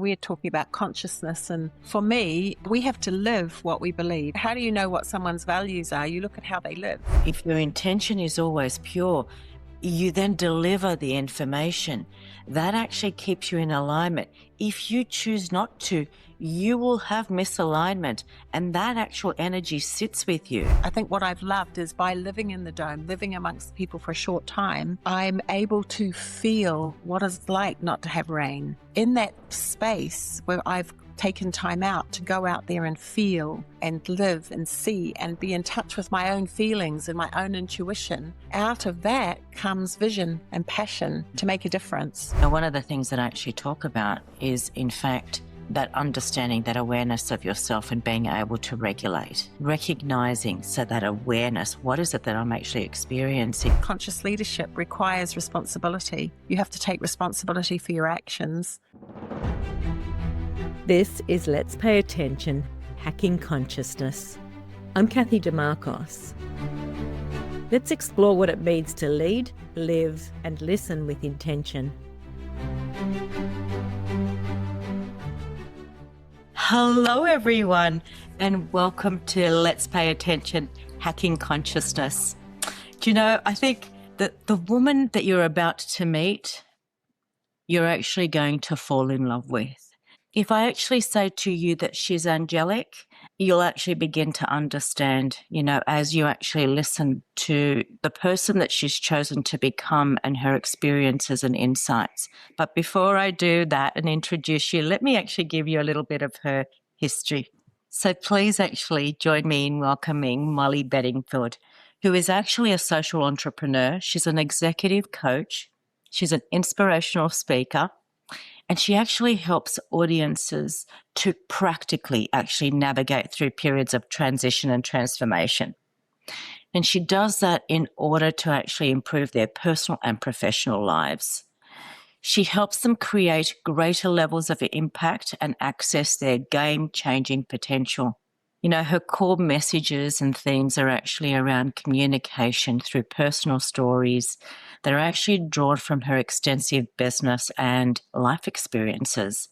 We're talking about consciousness, and for me, we have to live what we believe. How do you know what someone's values are? You look at how they live. If your intention is always pure, you then deliver the information. That actually keeps you in alignment. If you choose not to, you will have misalignment, and that actual energy sits with you. I think what I've loved is by living in the dome, living amongst people for a short time, I'm able to feel what it's like not to have rain. In that space where I've taken time out to go out there and feel and live and see and be in touch with my own feelings and my own intuition, out of that comes vision and passion to make a difference. Now, one of the things that I actually talk about is, in fact, that understanding, that awareness of yourself and being able to regulate, recognizing, so that awareness, what is it that I'm actually experiencing? Conscious leadership requires responsibility. You have to take responsibility for your actions. This is Let's Pay Attention, Hacking Consciousness. I'm Cathy Dimarchos. Let's explore what it means to lead, live, and listen with intention. Hello, everyone, and welcome to Let's Pay Attention, Hacking Consciousness. Do you know, I think that the woman that you're about to meet, you're actually going to fall in love with. If I actually say to you that she's angelic, you'll actually begin to understand, as you actually listen to the person that she's chosen to become and her experiences and insights. But before I do that and introduce you, let me actually give you a little bit of her history. So please actually join me in welcoming Molly Bedingfield, who is actually a social entrepreneur. She's an executive coach. She's an inspirational speaker. And she actually helps audiences to practically actually navigate through periods of transition and transformation. And she does that in order to actually improve their personal and professional lives. She helps them create greater levels of impact and access their game-changing potential. Her core messages and themes are actually around communication through personal stories that are actually drawn from her extensive business and life experiences.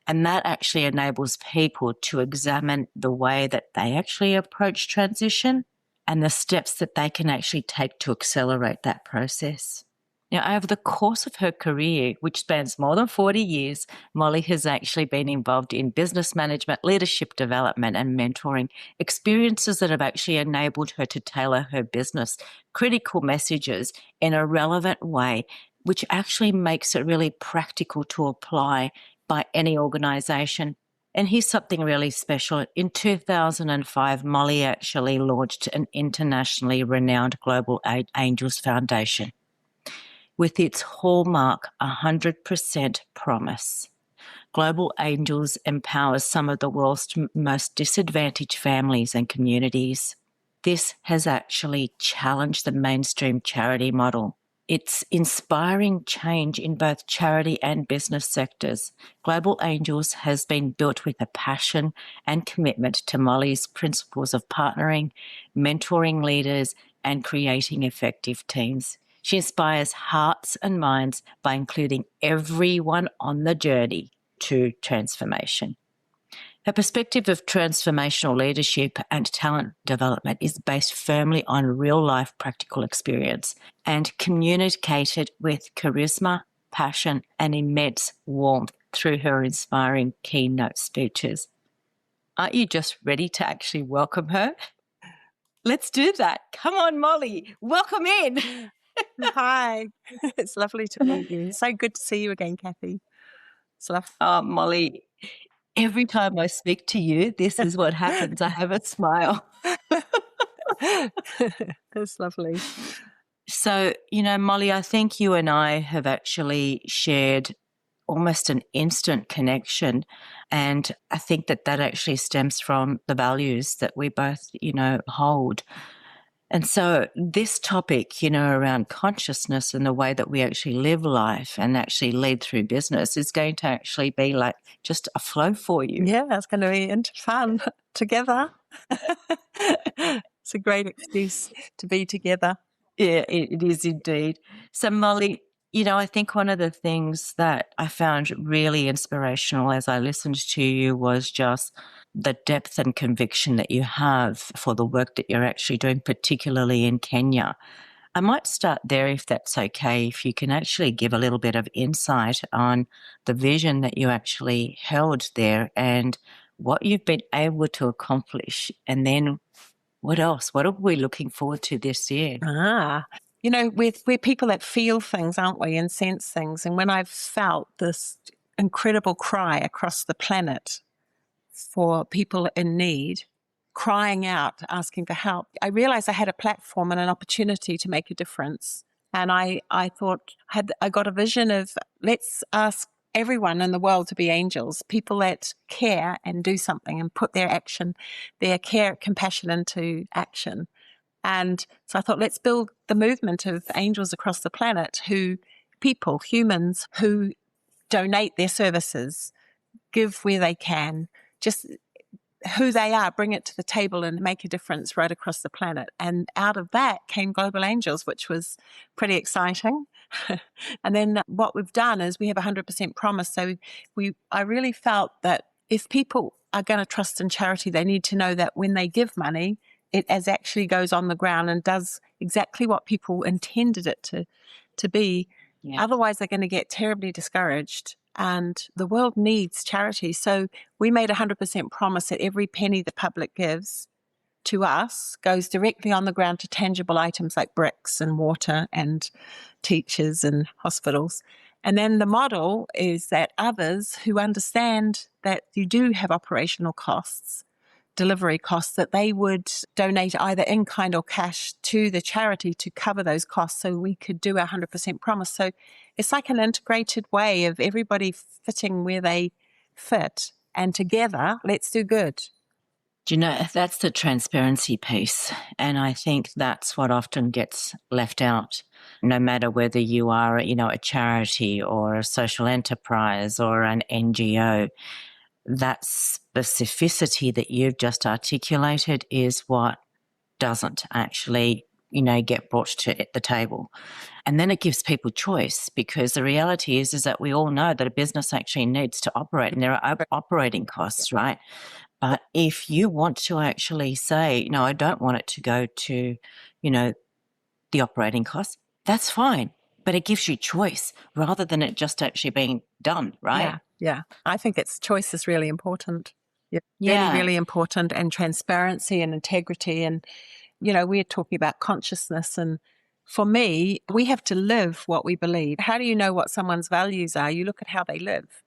And that actually enables people to examine the way that they actually approach transition and the steps that they can actually take to accelerate that process. Now, over the course of her career, which spans more than 40 years, Molly has actually been involved in business management, leadership development, and mentoring, experiences that have actually enabled her to tailor her business critical messages in a relevant way, which actually makes it really practical to apply by any organization. And here's something really special. In 2005, Molly actually launched an internationally renowned Global Angels Foundation with its hallmark 100% promise. Global Angels empowers some of the world's most disadvantaged families and communities. This has actually challenged the mainstream charity model. It's inspiring change in both charity and business sectors. Global Angels has been built with a passion and commitment to Molly's principles of partnering, mentoring leaders, and creating effective teams. She inspires hearts and minds by including everyone on the journey to transformation. Her perspective of transformational leadership and talent development is based firmly on real-life practical experience and communicated with charisma, passion, and immense warmth through her inspiring keynote speeches. Aren't you just ready to actually welcome her? Let's do that. Come on, Molly. Welcome in. Hi, it's lovely to meet you. So good to see you again, Cathy. It's lovely. Oh, Molly, every time I speak to you, this is what happens. I have a smile. It's lovely. So, Molly, I think you and I have actually shared almost an instant connection. And I think that actually stems from the values that we both, hold. And so this topic, around consciousness and the way that we actually live life and actually lead through business is going to actually be like just a flow for you. Yeah, it's going to be fun together. It's a great excuse to be together. Yeah, it is indeed. So Molly, I think one of the things that I found really inspirational as I listened to you was just the depth and conviction that you have for the work that you're actually doing, particularly in Kenya. I might start there if that's okay, if you can actually give a little bit of insight on the vision that you actually held there and what you've been able to accomplish. And then what else? What are we looking forward to this year? We're people that feel things, aren't we, and sense things. And when I've felt this incredible cry across the planet for people in need, crying out, asking for help, I realized I had a platform and an opportunity to make a difference. And I thought, I got a vision of, let's ask everyone in the world to be angels, people that care and do something and put their care, compassion into action. And so I thought, let's build the movement of angels across the planet humans who donate their services, give where they can, just who they are, bring it to the table and make a difference right across the planet. And out of that came Global Angels, which was pretty exciting. And then what we've done is we have 100% promise. So I really felt that if people are going to trust in charity, they need to know that when they give money, it actually goes on the ground and does exactly what people intended it to be. Yeah. Otherwise, they're going to get terribly discouraged. And the world needs charity. So we made 100% promise that every penny the public gives to us goes directly on the ground to tangible items like bricks and water and teachers and hospitals. And then the model is that others who understand that you do have operational costs, delivery costs, that they would donate either in kind or cash to the charity to cover those costs so we could do our 100% promise. So it's like an integrated way of everybody fitting where they fit, and together, let's do good. That's the transparency piece. And I think that's what often gets left out, no matter whether you are, a charity or a social enterprise or an NGO. That specificity that you've just articulated is what doesn't actually, get brought to the table. And then it gives people choice, because the reality is that we all know that a business actually needs to operate and there are operating costs, right? But if you want to actually say, no, I don't want it to go to, the operating costs, that's fine. But it gives you choice rather than it just actually being done, right? Yeah. I think choice is really important. Yeah. Really, really important, and transparency and integrity. And, we're talking about consciousness. And for me, we have to live what we believe. How do you know what someone's values are? You look at how they live.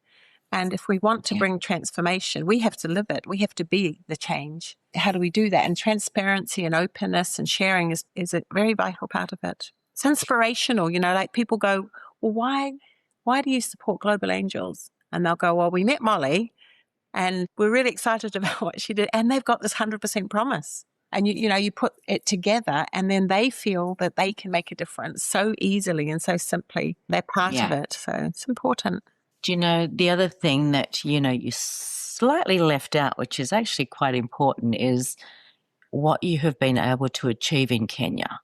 And if we want to bring transformation, we have to live it. We have to be the change. How do we do that? And transparency and openness and sharing is a very vital part of it. It's inspirational, like people go, well, why do you support Global Angels? And they'll go, well, we met Molly and we're really excited about what she did. And they've got this 100% promise. And you put it together, and then they feel that they can make a difference so easily and so simply. They're part of it. So it's important. The other thing that, you slightly left out, which is actually quite important, is what you have been able to achieve in Kenya.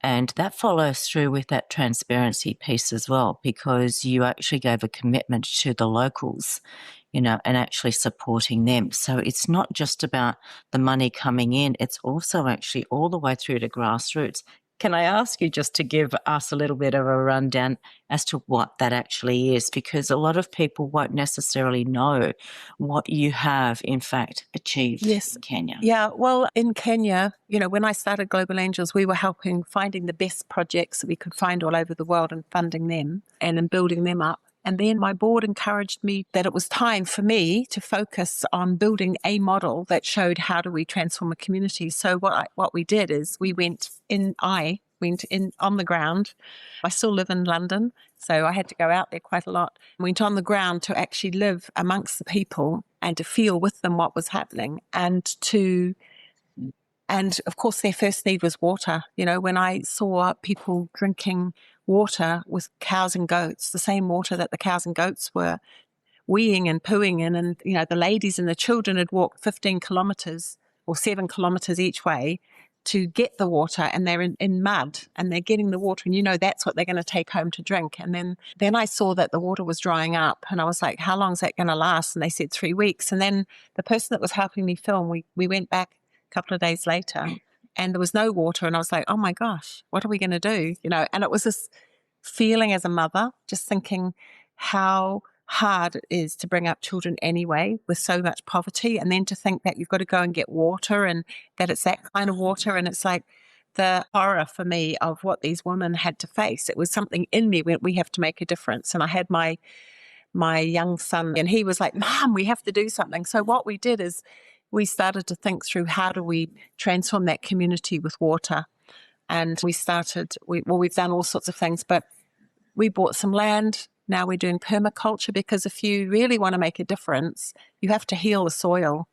And that follows through with that transparency piece as well, because you actually gave a commitment to the locals, and actually supporting them. So it's not just about the money coming in, it's also actually all the way through to grassroots. Can I ask you just to give us a little bit of a rundown as to what that actually is? Because a lot of people won't necessarily know what you have, in fact, achieved in Kenya. Yeah, well, in Kenya, when I started Global Angels, we were finding the best projects that we could find all over the world and funding them and then building them up. And then my board encouraged me that it was time for me to focus on building a model that showed how do we transform a community. So what we did is I went in on the ground. I still live in London, so I had to go out there quite a lot. Went on the ground to actually live amongst the people and to feel with them what was happening, and of course their first need was water. When I saw people drinking water with cows and goats, the same water that the cows and goats were weeing and pooing in, and the ladies and the children had walked 15 kilometres or 7 kilometres each way to get the water, and they're in mud and they're getting the water, and that's what they're going to take home to drink. And then I saw that the water was drying up, and I was like, how long is that going to last? And they said 3 weeks. And then the person that was helping me film, we went back a couple of days later and there was no water, and I was like, oh my gosh, what are we going to do? And it was this feeling as a mother, just thinking how hard it is to bring up children anyway with so much poverty, and then to think that you've got to go and get water, and that it's that kind of water. And it's like the horror for me of what these women had to face. It was something in me when we have to make a difference. And I had my young son, and he was like, Mom, we have to do something. So what we did is we started to think through, how do we transform that community with water? And we've done all sorts of things, but we bought some land. Now we're doing permaculture, because if you really want to make a difference, you have to heal the soil.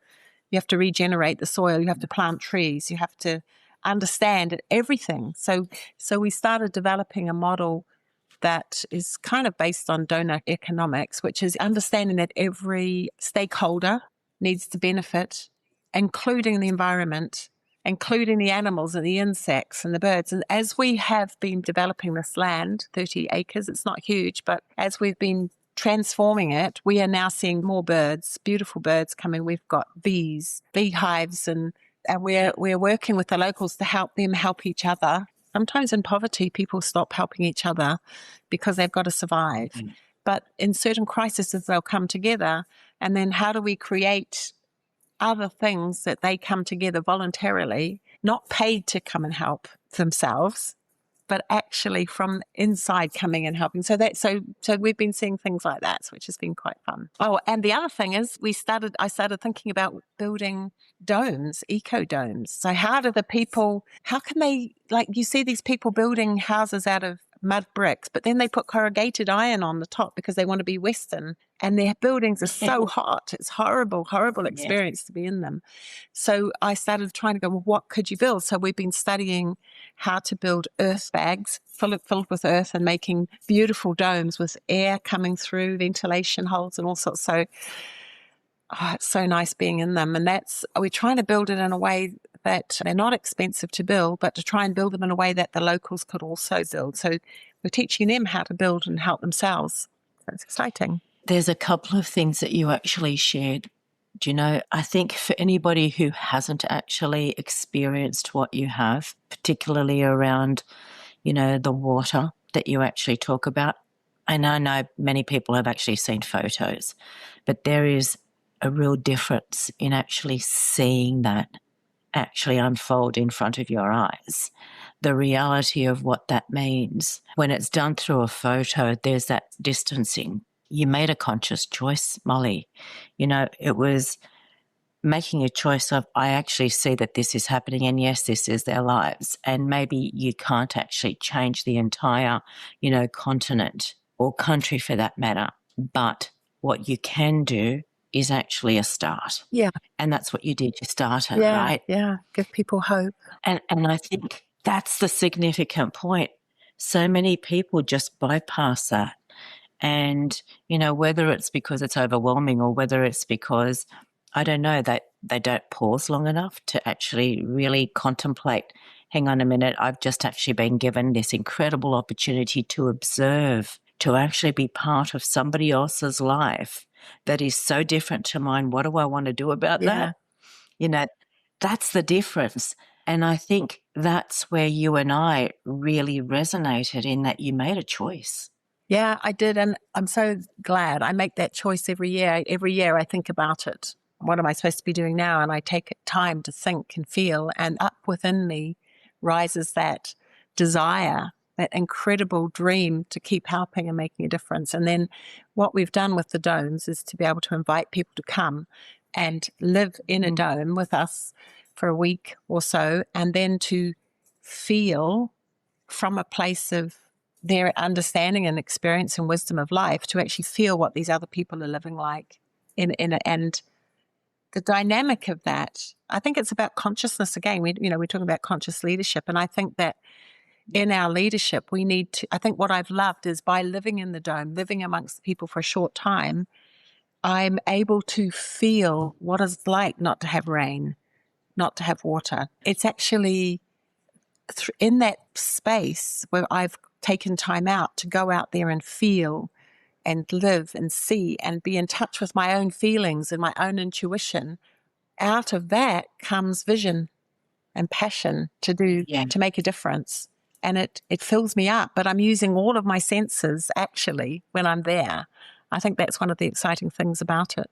You have to regenerate the soil. You have to plant trees. You have to understand everything. So we started developing a model that is kind of based on donor economics, which is understanding that every stakeholder needs to benefit, including the environment, including the animals and the insects and the birds. And as we have been developing this land, 30 acres, it's not huge, but as we've been transforming it, we are now seeing more birds, beautiful birds coming. We've got bees, beehives, and we're working with the locals to help them help each other. Sometimes in poverty, people stop helping each other because they've got to survive. Mm. But in certain crises, they'll come together. And then how do we create other things that they come together voluntarily, not paid to come and help themselves, but actually from inside coming and helping. So we've been seeing things like that, which has been quite fun. Oh, and the other thing is I started thinking about building domes, eco domes. So how can they, like, you see these people building houses out of mud bricks, but then they put corrugated iron on the top because they want to be Western, and their buildings are so hot. It's horrible experience to be in them. So I started trying to go, well, what could you build? So we've been studying how to build earth bags filled with earth, and making beautiful domes with air coming through, ventilation holes and all sorts. So it's so nice being in them. And we're trying to build it in a way that they're not expensive to build, but to try and build them in a way that the locals could also build. So we're teaching them how to build and help themselves. So it's exciting. There's a couple of things that you actually shared. Do you know, I think for anybody who hasn't actually experienced what you have, particularly around, the water that you actually talk about, and I know many people have actually seen photos, but there is a real difference in actually seeing that actually unfold in front of your eyes. The reality of what that means. When it's done through a photo, there's that distancing. You made a conscious choice, Molly. It was making a choice of, I actually see that this is happening, and yes, this is their lives. And maybe you can't actually change the entire, continent or country for that matter. But what you can do is actually a start. Yeah. And that's what you did. You started, right? Yeah. Give people hope. And I think that's the significant point. So many people just bypass that. And, whether it's because it's overwhelming or whether it's because, I don't know, that they don't pause long enough to actually really contemplate, hang on a minute, I've just actually been given this incredible opportunity to observe, to actually be part of somebody else's life that is so different to mine. What do I want to do about that? That's the difference. And I think that's where you and I really resonated, in that you made a choice. Yeah, I did. And I'm so glad I make that choice every year. Every year I think about it. What am I supposed to be doing now? And I take time to think and feel, and up within me rises that desire, that incredible dream to keep helping and making a difference. And then what we've done with the domes is to be able to invite people to come and live in a dome with us for a week or so, and then to feel from a place of their understanding and experience and wisdom of life, to actually feel what these other people are living like and the dynamic of that. I think it's about consciousness again. We're talking about conscious leadership, and I think that in our leadership, we need to, I think what I've loved is, by living in the dome, living amongst people for a short time, I'm able to feel what it's like not to have rain, not to have water. It's actually in that space where I've taken time out to go out there and feel and live and see and be in touch with my own feelings and my own intuition. Out of that comes vision and passion to make a difference. And it fills me up, but I'm using all of my senses actually when I'm there. I think that's one of the exciting things about it.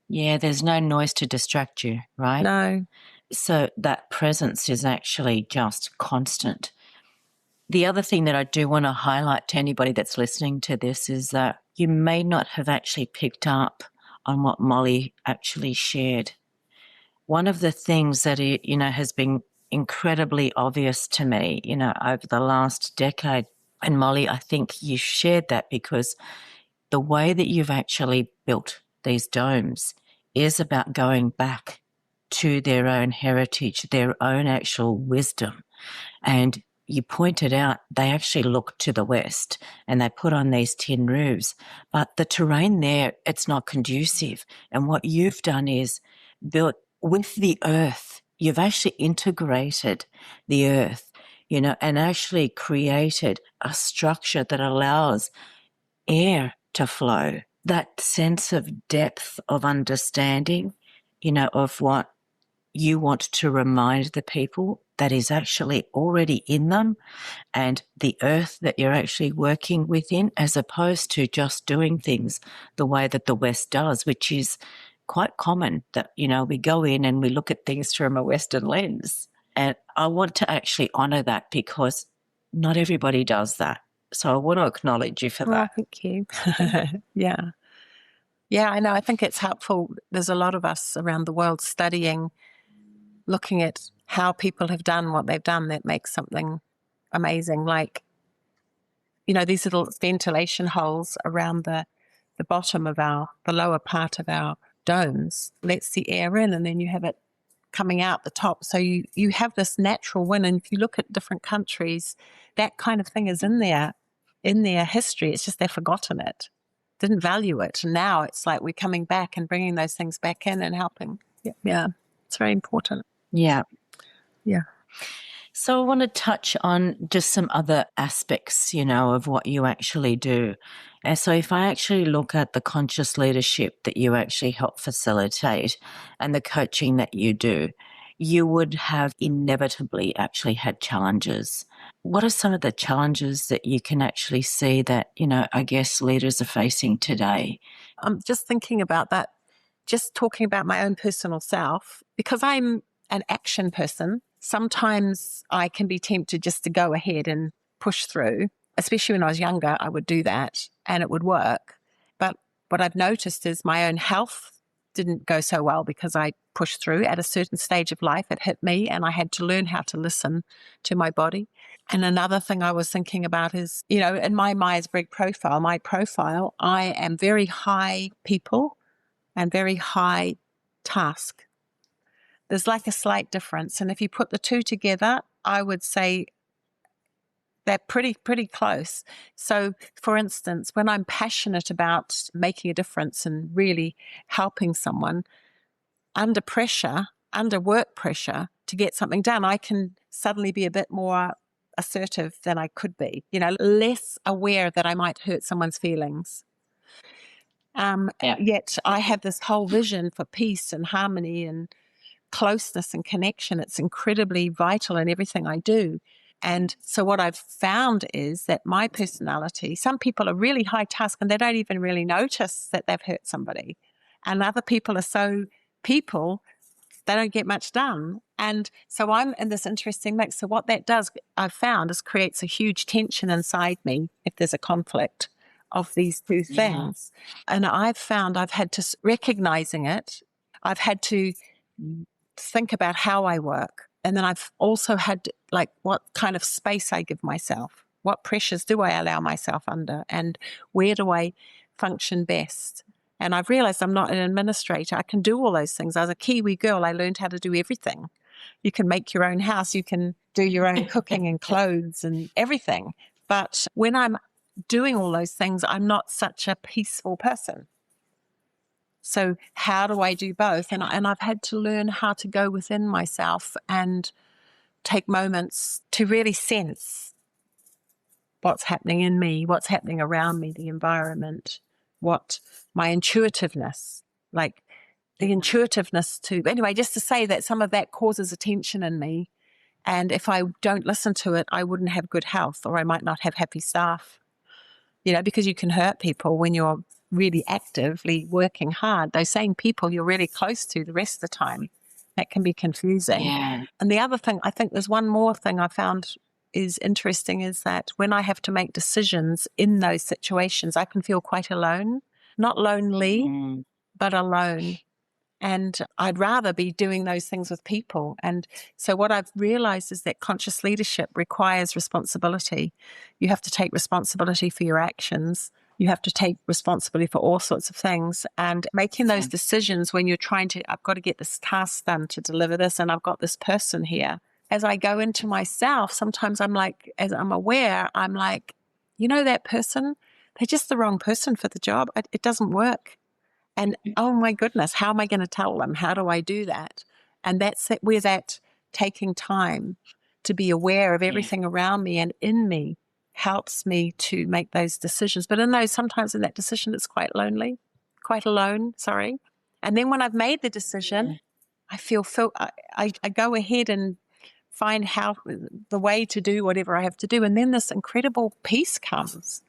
Yeah, there's no noise to distract you, right? No. So that presence is actually just constant. The other thing that I do want to highlight to anybody that's listening to this is that you may not have actually picked up on what Molly actually shared. One of the things that, has been incredibly obvious to me, over the last decade, and Molly, I think you shared that because the way that you've actually built these domes is about going back to their own heritage, their own actual wisdom. And you pointed out they actually look to the west and they put on these tin roofs, but the terrain there, it's not conducive. And what you've done is built with the earth. You've actually integrated the earth, and actually created a structure that allows air to flow. That sense of depth of understanding, of what you want to remind the people that is actually already in them, and the earth that you're actually working within, as opposed to just doing things the way that the West does, which is quite common that, we go in and we look at things from a Western lens. And I want to actually honour that because not everybody does that. So I want to acknowledge you for that. Thank you. Yeah. Yeah, I know. I think it's helpful. There's a lot of us around the world studying, looking at how people have done what they've done that makes something amazing. Like, these little ventilation holes around the bottom of the lower part of our domes lets the air in, and then you have it coming out the top. So you have this natural wind. And if you look at different countries, that kind of thing is in their history. It's just they've forgotten it, didn't value it. And now it's like we're coming back and bringing those things back in and helping. Yeah. It's very important. Yeah. Yeah. So I want to touch on just some other aspects, of what you actually do. And so if I actually look at the conscious leadership that you actually help facilitate and the coaching that you do, you would have inevitably actually had challenges. What are some of the challenges that you can actually see that, I guess leaders are facing today? I'm just thinking about that, just talking about my own personal self, because I'm an action person. Sometimes I can be tempted just to go ahead and push through, especially when I was younger. I would do that and it would work. But what I've noticed is my own health didn't go so well because I pushed through. At a certain stage of life, it hit me and I had to learn how to listen to my body. And another thing I was thinking about is, in my Myers-Briggs profile, I am very high people and very high task. There's like a slight difference. And if you put the two together, I would say they're pretty close. So, for instance, when I'm passionate about making a difference and really helping someone, under pressure, under work pressure to get something done, I can suddenly be a bit more assertive than I could be, less aware that I might hurt someone's feelings. Yet I have this whole vision for peace and harmony and closeness and connection. It's incredibly vital in everything I do. And so what I've found is that my personality, some people are really high task and they don't even really notice that they've hurt somebody. And other people are so people, they don't get much done. And so I'm in this interesting mix. So what that does, I've found, is creates a huge tension inside me if there's a conflict of these two things. And I've found I've had to, recognizing it, I've had to think about how I work. And then I've also had what kind of space I give myself. What pressures do I allow myself under? And where do I function best? And I've realized I'm not an administrator. I can do all those things. As a Kiwi girl, I learned how to do everything. You can make your own house. You can do your own cooking and clothes and everything. But when I'm doing all those things, I'm not such a peaceful person. So how do I do both? And I've had to learn how to go within myself and take moments to really sense what's happening in me, what's happening around me, the environment, what my intuitiveness, like the intuitiveness to, anyway, just to say that some of that causes a tension in me. And if I don't listen to it, I wouldn't have good health, or I might not have happy staff, because you can hurt people when you're really actively working hard. Those same people you're really close to the rest of the time. That can be confusing. Yeah. And the other thing, I think there's one more thing I found is interesting, is that when I have to make decisions in those situations, I can feel quite alone, not lonely, but alone. And I'd rather be doing those things with people. And so what I've realized is that conscious leadership requires responsibility. You have to take responsibility for your actions. You have to take responsibility for all sorts of things. And making those decisions when you're trying to, I've got to get this task done to deliver this, and I've got this person here. As I go into myself, sometimes I'm like, as I'm aware, I'm like, that person, they're just the wrong person for the job. It doesn't work. And oh my goodness, how am I going to tell them? How do I do that? And that's where that taking time to be aware of everything around me and in me helps me to make those decisions. But sometimes in that decision, it's quite lonely, quite alone, sorry. And then when I've made the decision, I I go ahead and find the way to do whatever I have to do. And then this incredible peace comes.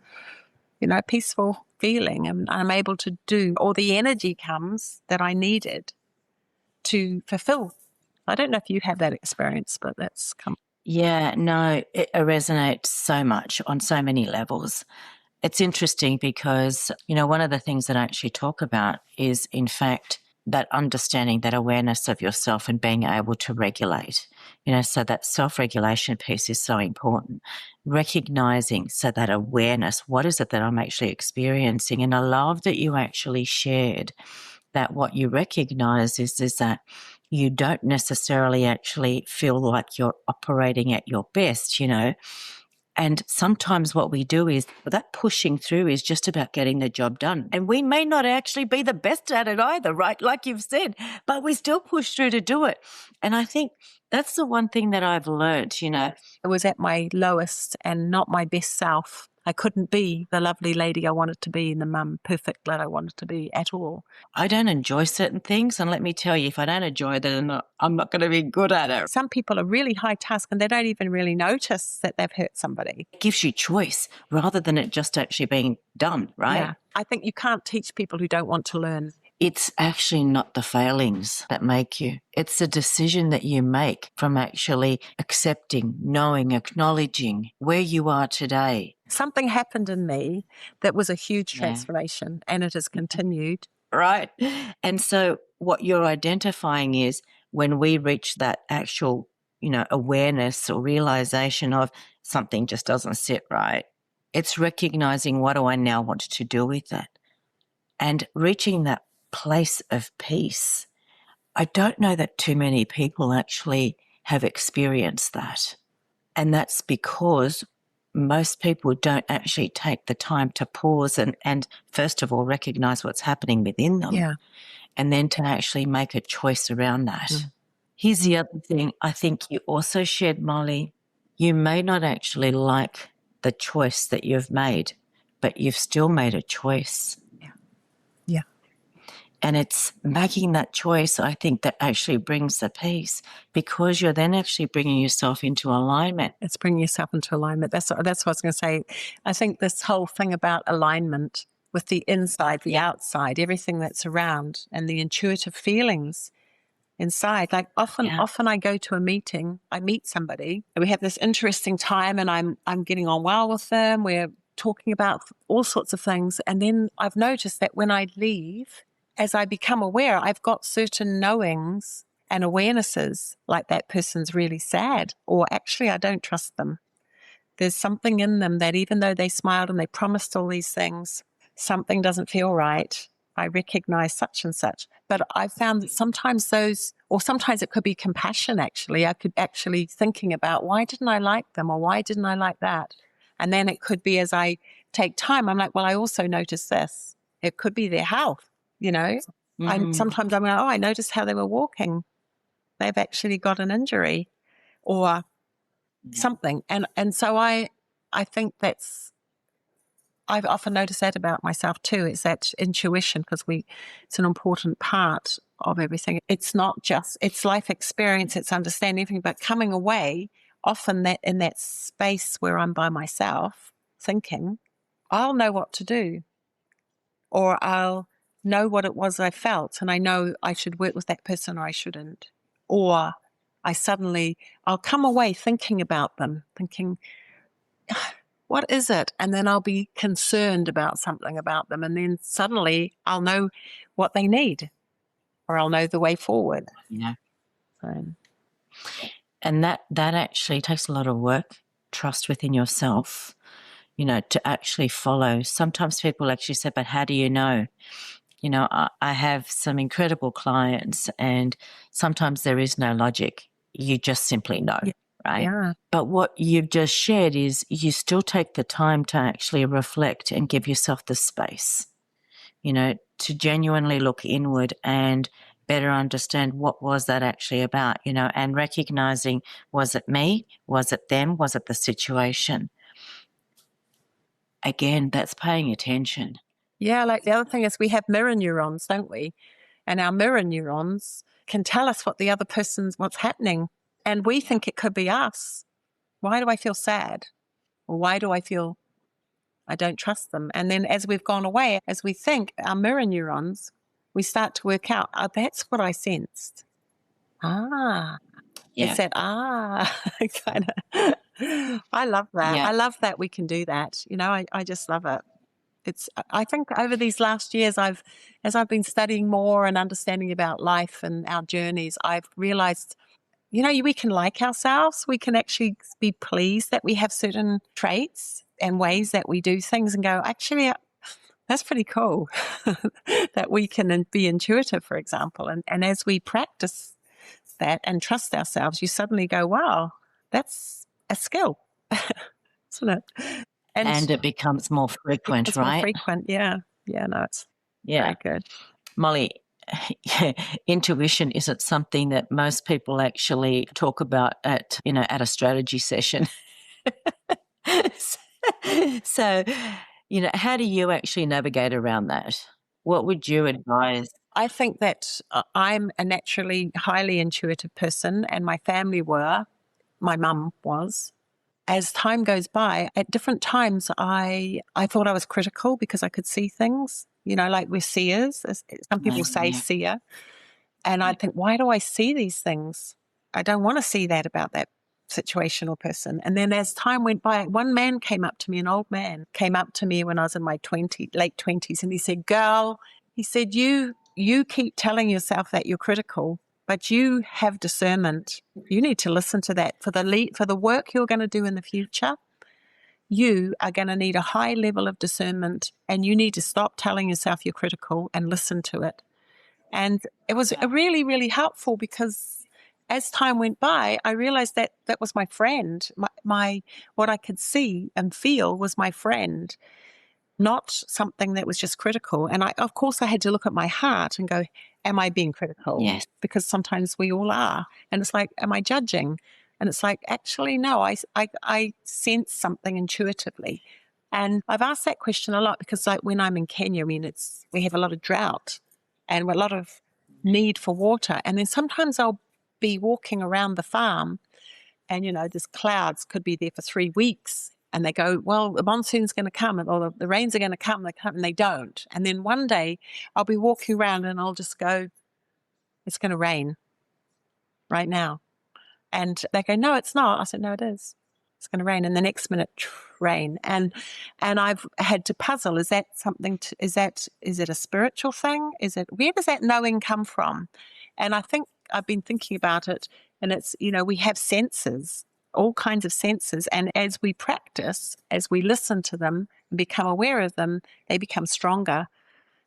Peaceful feeling, and I'm able to do, or the energy comes that I needed to fulfill. I don't know if you have that experience, but that's come. Yeah, no, it resonates so much on so many levels. It's interesting because, one of the things that I actually talk about is, in fact, that understanding, that awareness of yourself and being able to regulate, so that self-regulation piece is so important. Recognizing, so that awareness, what is it that I'm actually experiencing? And I love that you actually shared that what you recognize is that you don't necessarily actually feel like you're operating at your best, And sometimes what we do is that pushing through is just about getting the job done. And we may not actually be the best at it either, right? Like you've said, but we still push through to do it. And I think that's the one thing that I've learned, I was at my lowest and not my best self. I couldn't be the lovely lady I wanted to be and the mum perfect that I wanted to be at all. I don't enjoy certain things. And let me tell you, if I don't enjoy them, I'm not going to be good at it. Some people are really high task and they don't even really notice that they've hurt somebody. It gives you choice rather than it just actually being done, right? Yeah. I think you can't teach people who don't want to learn. It's actually not the failings that make you. It's the decision that you make from actually accepting, knowing, acknowledging where you are today. Something happened in me that was a huge transformation, and it has continued. Right. And so what you're identifying is when we reach that actual, awareness or realization of something just doesn't sit right, it's recognizing, what do I now want to do with it? And reaching that place of peace. I don't know that too many people actually have experienced that. And that's because most people don't actually take the time to pause and first of all, recognize what's happening within them. Yeah. And then to actually make a choice around that. Here's the other thing I think you also shared, Molly. You may not actually like the choice that you've made, but you've still made a choice. Yeah. And it's making that choice, I think, that actually brings the peace, because you're then actually bringing yourself into alignment. It's bringing yourself into alignment. That's what I was going to say. I think this whole thing about alignment with the inside, the outside, everything that's around, and the intuitive feelings inside. Like often I go to a meeting, I meet somebody, and we have this interesting time, and I'm getting on well with them. We're talking about all sorts of things. And then I've noticed that when I leave, as I become aware, I've got certain knowings and awarenesses, like that person's really sad, or actually I don't trust them. There's something in them that even though they smiled and they promised all these things, something doesn't feel right. I recognize such and such. But I found that sometimes sometimes it could be compassion, actually. I could actually thinking about, why didn't I like them, or why didn't I like that? And then it could be, as I take time, I'm like, well, I also noticed this. It could be their health, Sometimes I'm like, oh, I noticed how they were walking. They've actually got an injury or something. And so I think I've often noticed that about myself too. It's that intuition, because it's an important part of everything. It's not just, it's life experience, it's understanding everything, but coming away often that in that space where I'm by myself thinking, I'll know what to do, or I'll know what it was I felt, and I know I should work with that person or I shouldn't. Or I'll come away thinking about them, thinking, what is it? And then I'll be concerned about something about them. And then suddenly I'll know what they need, or I'll know the way forward. Yeah. So. And that actually takes a lot of work, trust within yourself, to actually follow. Sometimes people actually say, but how do you know? I have some incredible clients, and sometimes there is no logic. You just simply know, right? Yeah. But what you've just shared is you still take the time to actually reflect and give yourself the space, to genuinely look inward and better understand what was that actually about, and recognizing, was it me? Was it them? Was it the situation? Again, that's paying attention. Yeah, like the other thing is we have mirror neurons, don't we? And our mirror neurons can tell us what the other what's happening. And we think it could be us. Why do I feel sad? Or why do I feel I don't trust them? And then as we've gone away, as we think, our mirror neurons, we start to work out, oh, that's what I sensed. It's that, kind of. I love that. Yeah. I love that we can do that. I just love it. I think over these last years, as I've been studying more and understanding about life and our journeys, I've realized, we can like ourselves. We can actually be pleased that we have certain traits and ways that we do things and go, actually, that's pretty cool that we can be intuitive, for example. And as we practice that and trust ourselves, you suddenly go, wow, that's a skill, isn't it? And it becomes more frequent, it's right? More frequent, yeah. Yeah, no, it's very good. Molly, intuition isn't something that most people actually talk about at a strategy session. So, how do you actually navigate around that? What would you advise? I think that I'm a naturally highly intuitive person, and my family were. My mum was. As time goes by, at different times, I thought I was critical because I could see things, like we're seers. Some people say seer. And I'd think, why do I see these things? I don't want to see that about that situation or person. And then as time went by, one man came up to me, an old man, came up to me when I was in my late 20s, and he said, girl, he said, you keep telling yourself that you're critical, but you have discernment. You need to listen to that. For the work you're going to do in the future, you are going to need a high level of discernment, and you need to stop telling yourself you're critical and listen to it. And it was really, really helpful, because as time went by, I realized that that was my friend. My what I could see and feel was my friend, not something that was just critical. And of course, I had to look at my heart and go, am I being critical? Yes. Because sometimes we all are. And it's like, am I judging? And it's like, actually, no, I sense something intuitively. And I've asked that question a lot because, like, when I'm in Kenya, we have a lot of drought and a lot of need for water. And then sometimes I'll be walking around the farm and, there's clouds, could be there for 3 weeks. And they go, well, the monsoon's going to come, or the rains are going to come, and they don't. And then one day I'll be walking around and I'll just go, it's going to rain right now. And they go, no, it's not. I said, no, it is. It's going to rain. And the next minute, rain. And I've had to puzzle. Is that something? Is it a spiritual thing? Where does that knowing come from? And I think I've been thinking about it, and it's, we have senses, all kinds of senses. And as we practice, as we listen to them and become aware of them, they become stronger.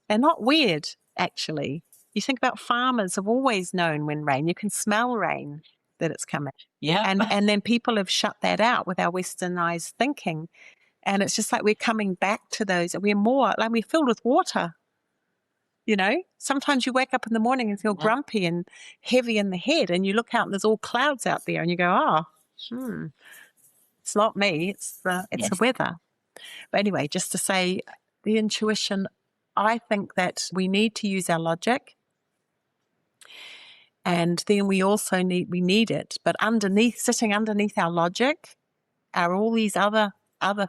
They're not weird, actually. You think about farmers have always known when rain. You can smell rain, that it's coming. Yeah. And then people have shut that out with our westernized thinking. And it's just like we're coming back to those. We're more, like, we're filled with water. You know, sometimes you wake up in the morning and feel grumpy and heavy in the head, and you look out and there's all clouds out there, and you go, it's not me, it's the weather. But anyway, just to say, the intuition, I think that we need to use our logic, and then we also need it, but sitting underneath our logic are all these other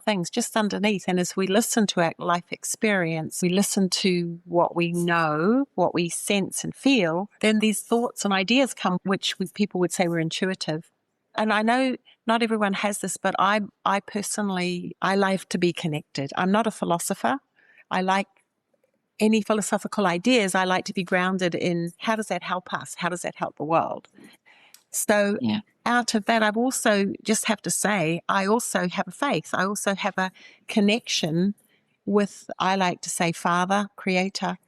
things just underneath. And as we listen to our life experience, we listen to what we know, what we sense and feel, then these thoughts and ideas come, which people would say we're intuitive. And I know not everyone has this, but I personally like to be connected. I'm not a philosopher. I like any philosophical ideas. I like to be grounded in how does that help us? How does that help the world? So out of that, I've also just have to say, I also have a faith. I also have a connection with, I like to say, Father, Creator.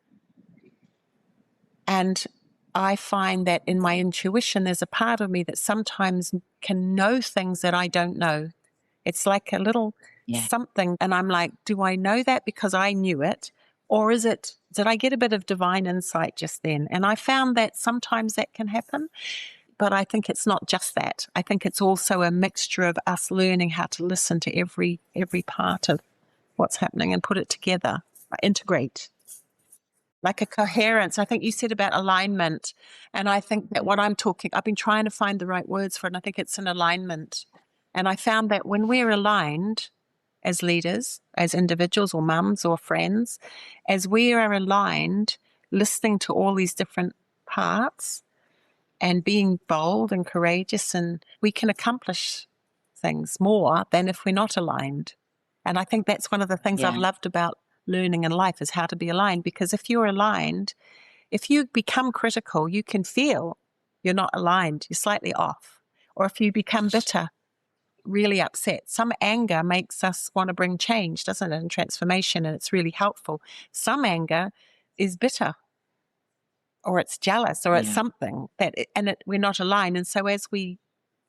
And I find that in my intuition, there's a part of me that sometimes can know things that I don't know. It's like a little something. And I'm like, do I know that because I knew it? Or did I get a bit of divine insight just then? And I found that sometimes that can happen. But I think it's not just that. I think it's also a mixture of us learning how to listen to every part of what's happening and put it together, integrate. Like a coherence. I think you said about alignment. And I think that I've been trying to find the right words for it, and I think it's an alignment. And I found that when we're aligned as leaders, as individuals or mums or friends, as we are aligned, listening to all these different parts and being bold and courageous, and we can accomplish things more than if we're not aligned. And I think that's one of the things I've loved about learning in life is how to be aligned, because if you're aligned, if you become critical, you can feel you're not aligned, you're slightly off. Or if you become bitter, really upset, some anger makes us want to bring change, doesn't it, and transformation, and it's really helpful. Some anger is bitter, or it's jealous, or it's something we're not aligned. And so as we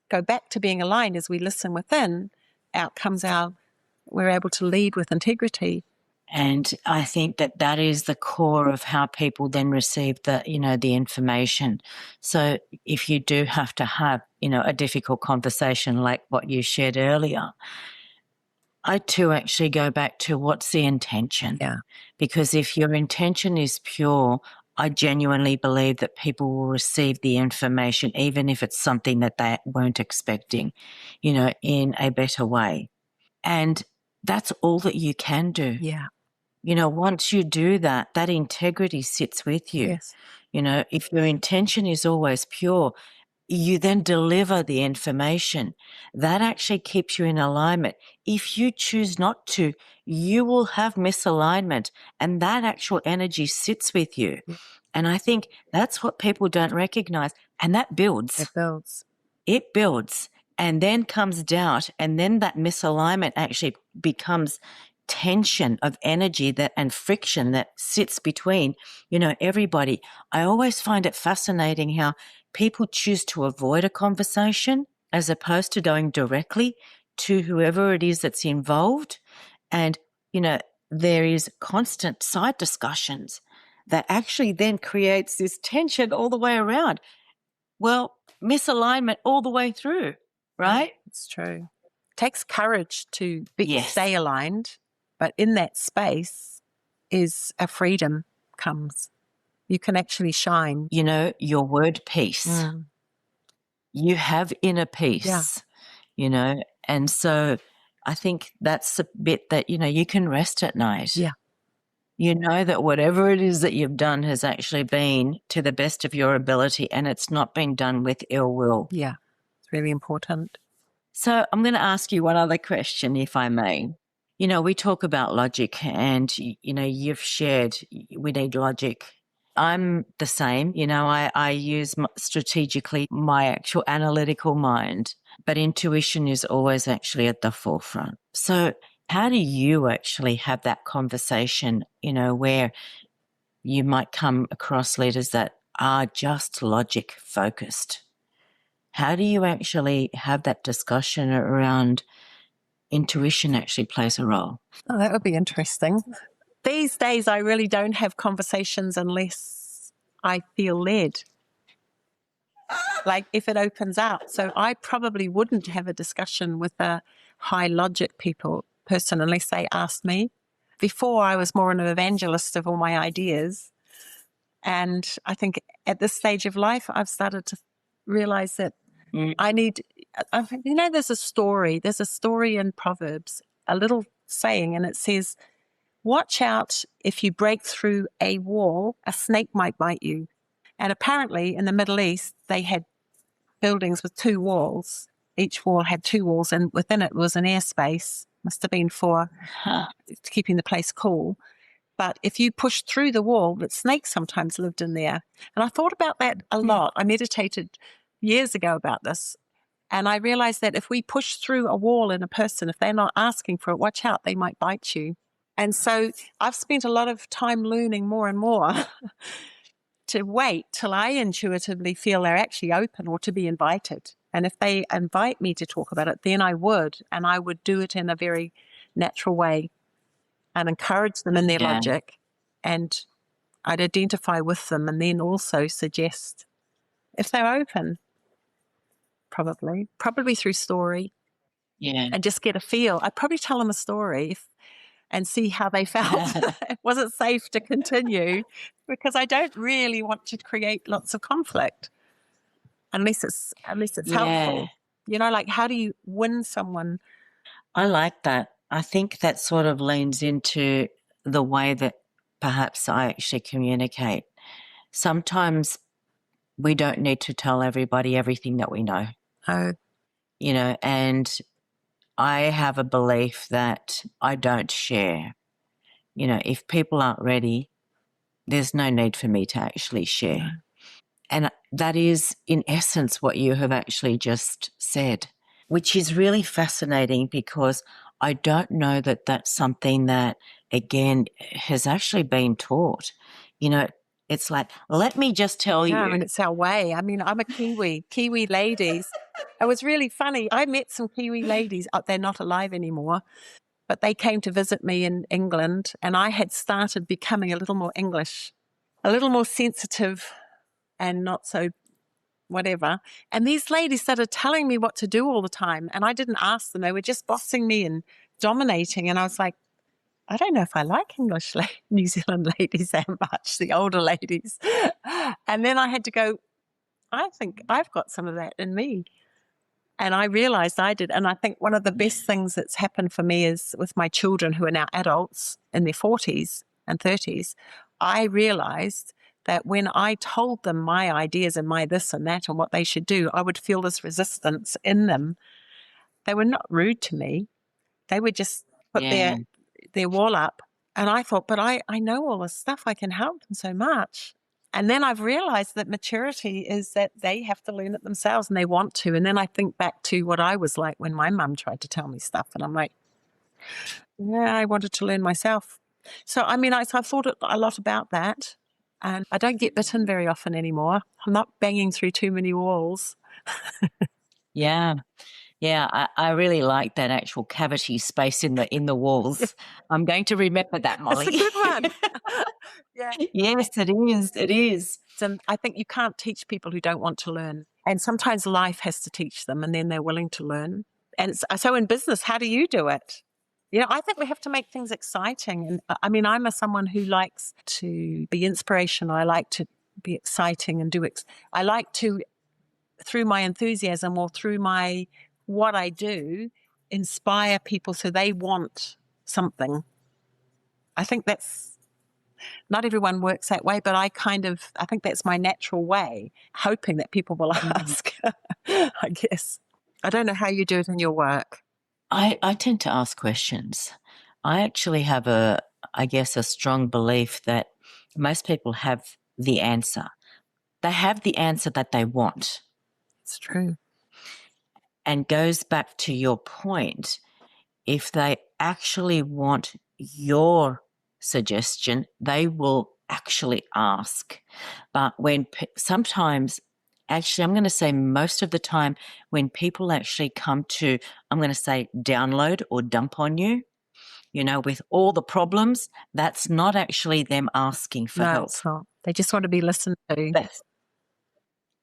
go back to being aligned, as we listen within, out comes we're able to lead with integrity. And I think that is the core of how people then receive the information. So if you do have to have, a difficult conversation like what you shared earlier, I too actually go back to what's the intention. Yeah. Because if your intention is pure, I genuinely believe that people will receive the information, even if it's something that they weren't expecting, in a better way. And that's all that you can do. Yeah. Once you do that, that integrity sits with you. Yes. If your intention is always pure, you then deliver the information. That actually keeps you in alignment. If you choose not to, you will have misalignment, and that actual energy sits with you. Yeah. And I think that's what people don't recognize. And that builds. It builds. And then comes doubt. And then that misalignment actually becomes tension of energy and friction that sits between, everybody. I always find it fascinating how people choose to avoid a conversation as opposed to going directly to whoever it is that's involved. And, there is constant side discussions that actually then creates this tension all the way around. Well, misalignment all the way through, right? It's true. It takes courage to stay aligned, but in that space is a freedom comes. You can actually shine. Your word peace. You have inner peace, and so I think that's the bit that, you can rest at night. Yeah. You know that whatever it is that you've done has actually been to the best of your ability, and it's not been done with ill will. Yeah, it's really important. So I'm going to ask you one other question, if I may. We talk about logic, and, you've shared we need logic. I'm the same. I use strategically my actual analytical mind, but intuition is always actually at the forefront. So how do you actually have that conversation, where you might come across leaders that are just logic focused? How do you actually have that discussion around intuition actually plays a role? Oh, that would be interesting. these days I really don't have conversations unless I feel led. Like if it opens up. So I probably wouldn't have a discussion with a high logic person unless they asked me. Before I was more an evangelist of all my ideas. And I think at this stage of life, I've started to realize that I need, there's a story in Proverbs, a little saying, and it says, watch out if you break through a wall, a snake might bite you. And apparently in the Middle East, they had buildings with 2 walls. Each wall had 2 walls, and within it was an airspace, must have been for keeping the place cool. But if you pushed through the wall, that snakes sometimes lived in there. And I thought about that a lot. I meditated years ago about this. And I realized that if we push through a wall in a person, if they're not asking for it, watch out, they might bite you. And so I've spent a lot of time learning more and more to wait till I intuitively feel they're actually open or to be invited. And if they invite me to talk about it, then I would. And I would do it in a very natural way and encourage them in their logic. And I'd identify with them and then also suggest if they're open, probably through story. Yeah. And just get a feel. I'd probably tell them a story and see how they felt. Was it safe to continue? Because I don't really want to create lots of conflict unless it's helpful. Like how do you win someone? I like that. I think that sort of leans into the way that perhaps I actually communicate. Sometimes we don't need to tell everybody everything that we know. Oh. And I have a belief that I don't share. If people aren't ready, there's no need for me to actually share. No. And that is, in essence, what you have actually just said, which is really fascinating because I don't know that that's something that, again, has actually been taught. It's like, let me just tell you. I mean, it's our way. I mean, I'm a Kiwi ladies. It was really funny. I met some Kiwi ladies. They're not alive anymore, but they came to visit me in England, and I had started becoming a little more English, a little more sensitive and not so whatever. And these ladies started telling me what to do all the time, and I didn't ask them. They were just bossing me and dominating, and I was like, I don't know if I like English New Zealand ladies that much, the older ladies. And then I had to go, I think I've got some of that in me. And I realized I did. And I think one of the best things that's happened for me is with my children who are now adults in their 40s and 30s, I realized that when I told them my ideas and my this and that and what they should do, I would feel this resistance in them. They were not rude to me. They would just put their wall up. And I thought, but I know all this stuff. I can help them so much. And then I've realized that maturity is that they have to learn it themselves and they want to. And then I think back to what I was like when my mum tried to tell me stuff. And I'm like, yeah, I wanted to learn myself. So, I mean, I've thought a lot about that. And I don't get bitten very often anymore. I'm not banging through too many walls. Yeah. Yeah, I really like that actual cavity space in the walls. I'm going to remember that, Molly. It's a good one. Yeah. Yes, it is. It is. And I think you can't teach people who don't want to learn. And sometimes life has to teach them and then they're willing to learn. And so in business, how do you do it? I think we have to make things exciting. And I mean, I'm someone who likes to be inspirational. I like to be exciting and I like to, through my enthusiasm or through what I do, inspire people so they want something. I think not everyone works that way, but I think that's my natural way, hoping that people will ask, I guess. I don't know how you do it in your work. I tend to ask questions. I actually have a strong belief that most people have the answer. They have the answer that they want. It's true. And goes back to your point, if they actually want your suggestion, they will actually ask. But sometimes, actually, I'm going to say most of the time, when people actually come to, I'm going to say, download or dump on you, with all the problems, that's not actually them asking for No, help. it's not. They just want to be listened to.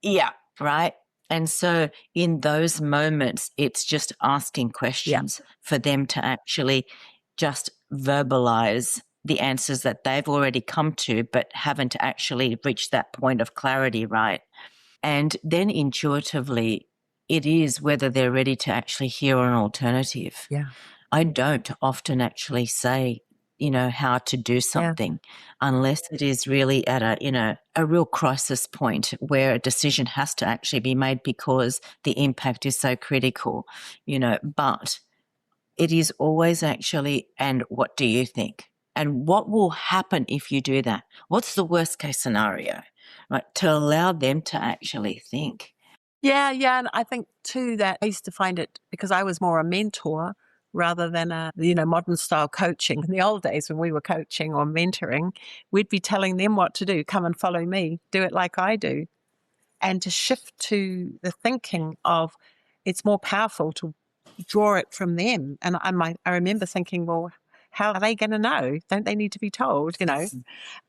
Yeah, right. And so in those moments, it's just asking questions for them to actually just verbalize the answers that they've already come to, but haven't actually reached that point of clarity, right? And then intuitively, it is whether they're ready to actually hear an alternative. Yeah. I don't often actually say, how to do something unless it is really at a real crisis point where a decision has to actually be made because the impact is so critical, but it is always actually, and what do you think? And what will happen if you do that? What's the worst case scenario, right? To allow them to actually think. Yeah. And I think too that I used to find it because I was more a mentor rather than a, modern style coaching. In the old days when we were coaching or mentoring, we'd be telling them what to do. Come and follow me, do it like I do. And to shift to the thinking of it's more powerful to draw it from them. And I remember thinking, well, how are they going to know? Don't they need to be told,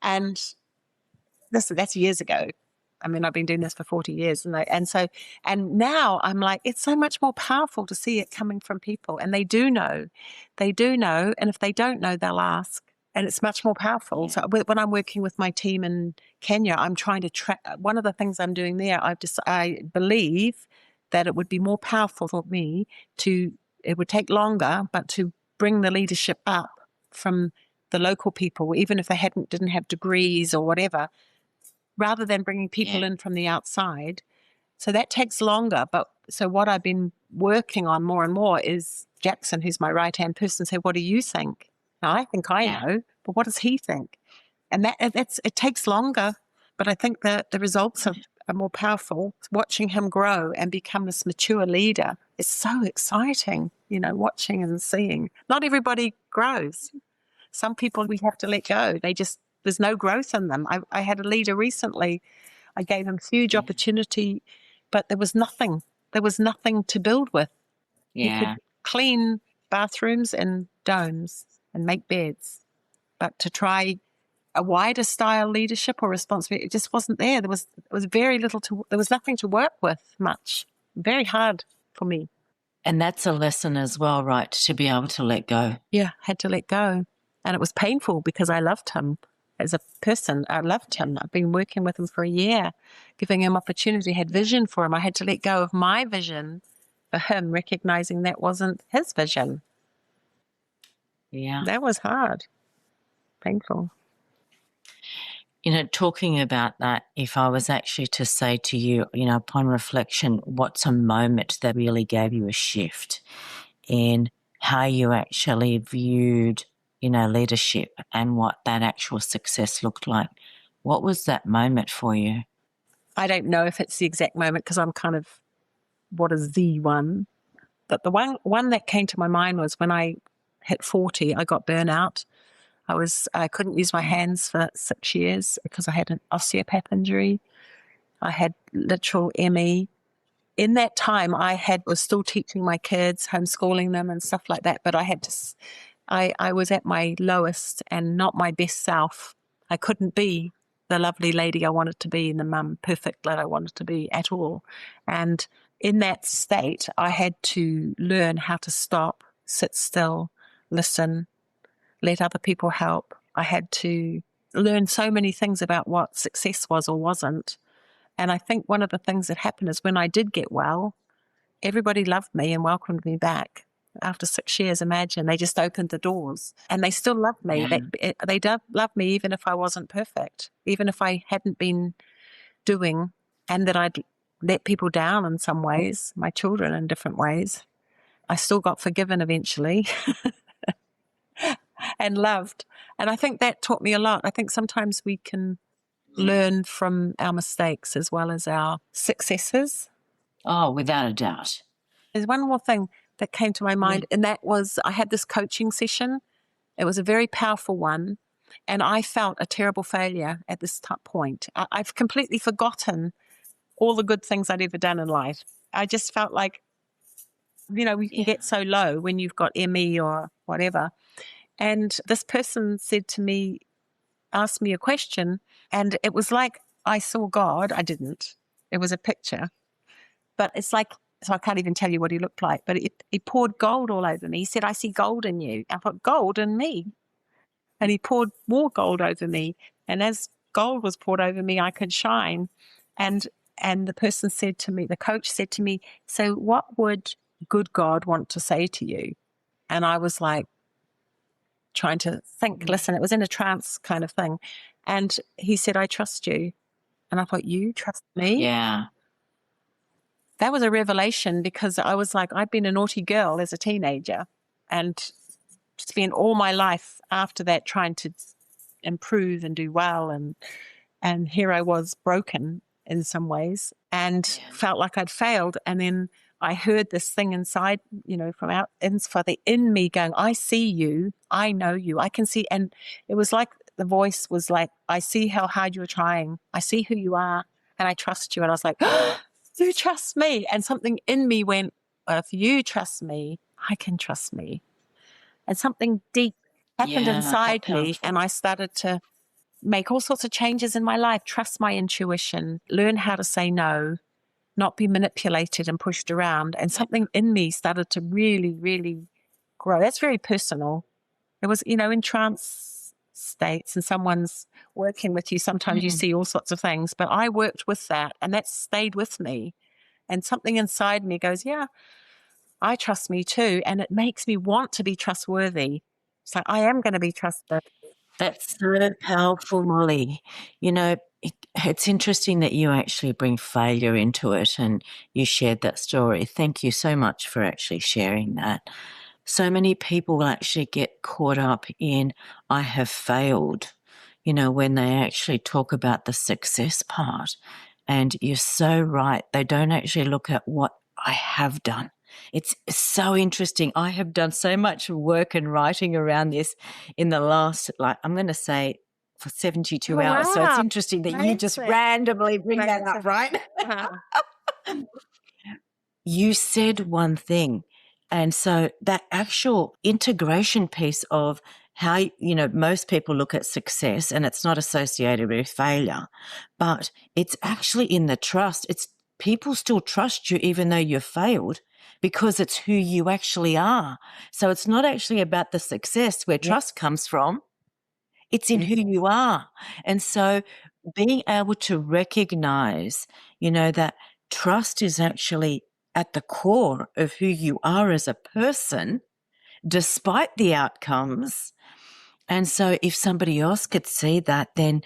And that's years ago. I mean, I've been doing this for 40 years. And now I'm like, it's so much more powerful to see it coming from people. And they do know. And if they don't know, they'll ask. And it's much more powerful. Yeah. So when I'm working with my team in Kenya, I'm trying to track. One of the things I'm doing there, I believe that it would be more powerful for me it would take longer, but to bring the leadership up from the local people, even if they didn't have degrees or whatever, rather than bringing people in from the outside. So that takes longer. But so what I've been working on more and more is Jackson, who's my right-hand person, say, what do you think? Now, I think I know, but what does he think? And it takes longer, but I think that the results are more powerful. Watching him grow and become this mature leader is so exciting, watching and seeing. Not everybody grows. Some people we have to let go. There's no growth in them. I had a leader recently. I gave him huge opportunity, but there was nothing. There was nothing to build with. Yeah. He could clean bathrooms and domes and make beds, but to try a wider style leadership or responsibility, it just wasn't there. There was very little there was nothing to work with much. Very hard for me. And that's a lesson as well, right? To be able to let go. Yeah, had to let go. And it was painful because I loved him as a person. I loved him. I've been working with him for a year, giving him opportunity, had vision for him. I had to let go of my vision for him, recognizing that wasn't his vision. Yeah. That was hard. Painful. Talking about that, if I was actually to say to you, upon reflection, what's a moment that really gave you a shift in how you actually viewed, leadership and what that actual success looked like? What was that moment for you? I don't know if it's the exact moment because I'm kind of, what is the one? But the one that came to my mind was when I hit 40, I got burnout. I couldn't use my hands for 6 years because I had an osteopath injury. I had literal ME. In that time, was still teaching my kids, homeschooling them and stuff like that. But I was at my lowest and not my best self. I couldn't be the lovely lady I wanted to be and the mum perfect that I wanted to be at all. And in that state, I had to learn how to stop, sit still, listen, let other people help. I had to learn so many things about what success was or wasn't. And I think one of the things that happened is when I did get well, everybody loved me and welcomed me back. After 6 years, imagine, they just opened the doors and they still loved me. Yeah. They loved me even if I wasn't perfect, even if I hadn't been doing, and that I'd let people down in some ways, my children in different ways. I still got forgiven eventually. And loved. And I think that taught me a lot. I think sometimes we can learn from our mistakes as well as our successes. Oh, without a doubt. There's one more thing that came to my mind, and that was I had this coaching session. It was a very powerful one, and I felt a terrible failure at this point. I've completely forgotten all the good things I'd ever done in life. I just felt like, we can get so low when you've got ME or whatever. And this person said to me, asked me a question, and it was like I saw God. I didn't. It was a picture. But it's like, so I can't even tell you what he looked like, but he poured gold all over me. He said, I see gold in you. I thought, gold in me. And he poured more gold over me. And as gold was poured over me, I could shine. And the person said to me, the coach said to me, so what would good God want to say to you? And I was like, trying to think, listen, it was in a trance kind of thing. And he said, I trust you. And I thought, you trust me? Yeah. That was a revelation, because I was like, I'd been a naughty girl as a teenager and spent all my life after that trying to improve and do well. And here I was, broken in some ways, and felt like I'd failed. And then I heard this thing inside, from out in me going, I see you, I know you, I can see. And it was like the voice was like, I see how hard you're trying. I see who you are, and I trust you. And I was like, oh, you trust me. And something in me went, well, if you trust me, I can trust me. And something deep happened inside me, and I started to make all sorts of changes in my life, trust my intuition, learn how to say no, not be manipulated and pushed around. And something in me started to really, really grow. That's very personal. It was, in trance states, and someone's working with you. Sometimes you see all sorts of things, but I worked with that, and that stayed with me. And something inside me goes, yeah, I trust me too. And it makes me want to be trustworthy. So I am going to be trustworthy. That's so powerful, Molly. It's interesting that you actually bring failure into it, and you shared that story. Thank you so much for actually sharing that. So many people will actually get caught up in, I have failed, when they actually talk about the success part. And you're so right. They don't actually look at what I have done. It's so interesting. I have done so much work and writing around this in the last, I'm going to say, for 72 hours. Wow. So it's interesting that you just randomly bring that up, right? You said one thing. And so that actual integration piece of how, most people look at success, and it's not associated with failure, but it's actually in the trust. It's people still trust you even though you've failed, because it's who you actually are. So it's not actually about the success where trust comes from. It's in who you are. And so being able to recognize, that trust is actually at the core of who you are as a person, despite the outcomes. And so if somebody else could see that, then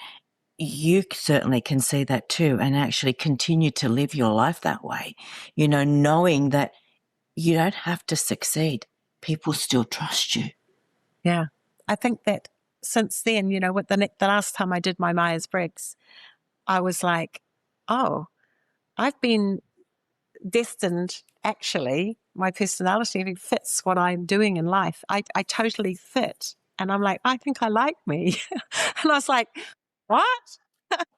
you certainly can see that too, and actually continue to live your life that way, knowing that you don't have to succeed. People still trust you. Yeah. I think that since then, with the last time I did my Myers-Briggs, I was like, oh, I've been destined, actually, my personality fits what I'm doing in life. I totally fit. And I'm like, I think I like me. And I was like, what?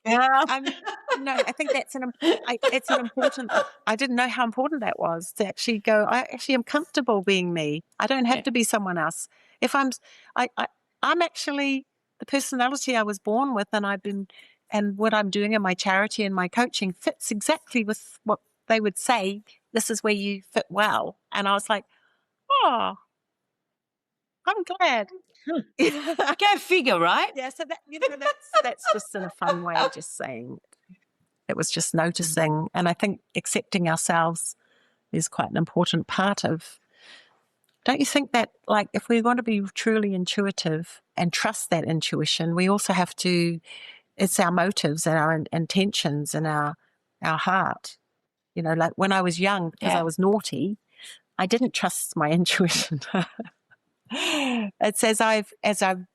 Yeah. I think it's an important, I didn't know how important that was, to actually go, I actually am comfortable being me. I don't have to be someone else. If I'm actually the personality I was born with, and what I'm doing in my charity and my coaching fits exactly with what they would say, this is where you fit well. And I was like, oh, I'm glad. Go figure, right? Yeah, so that's just in a fun way, just saying. It was just noticing. And I think accepting ourselves is quite an important part of, don't you think that, if we want to be truly intuitive and trust that intuition, we also have to, it's our motives and our intentions and our heart. Like when I was young, because I was naughty, I didn't trust my intuition. It's as I've